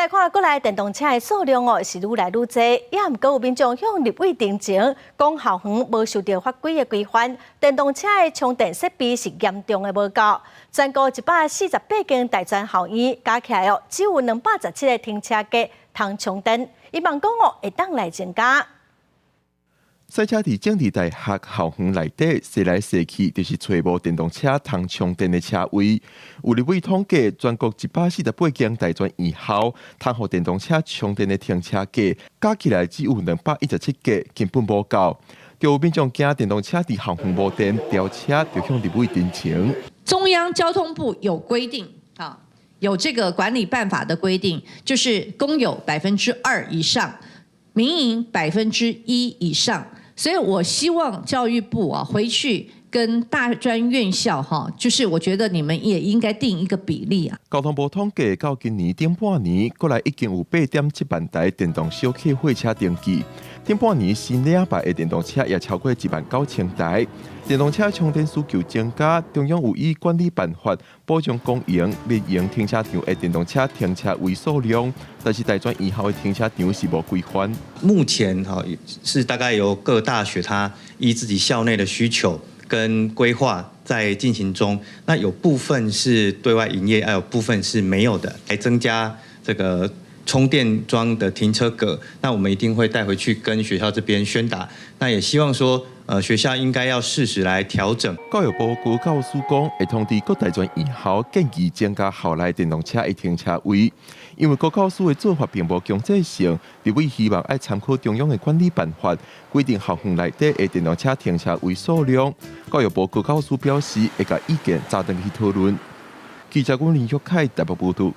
来看国内电动车的数量是愈来愈多，也毋过有民众向立委陈情，讲校园无受到法规的规范，电动车的充电设备是严重的无够。全国148间大专校院加起来只有217个停车格通充电，伊望讲会当来增加。 赛车伫政治大学校园内底，踅来踅去，就是找无电动车通充电的车位。有立委统计，全国148间大专院校，通互电动车充电的停车格，加起来只有217个，根本无够。就有民众惊电动车伫校园无电，吊车就向立委陈情。中央交通部有规定，有这个管理办法的规定，就是公有2%以上，民营1%以上。 所以我希望教育部回去跟大专院校就是我觉得你们也应该定一个比例啊。交通部统计到今年顶半年，国内已经有8.7万台电动小客货车登记。顶半年新领牌的电动车也超过19000台。电动车充电需求增加，中央有以管理办法保障公营、民营停车场的电动车停车位数量，但是大专院校的停车场是无规范。目前是大概由各大学它依自己校内的需求跟规划在进行中，那有部分是对外营业，还有部分是没有的，来增加这个充电桩的停车格。那我们一定会带回去跟学校这边宣达，那也希望说。 学校应该要适时来调整。教育部国教署讲，会通知各大专院校建议增加校内电动车的停车位，因为国教署的做法并无强制性，立委希望爱参考中央的管理办法，规定校园内底的电动车停车位数量。教育部国教署表示，会把意见早登去讨论。记者林玉凯台北报道。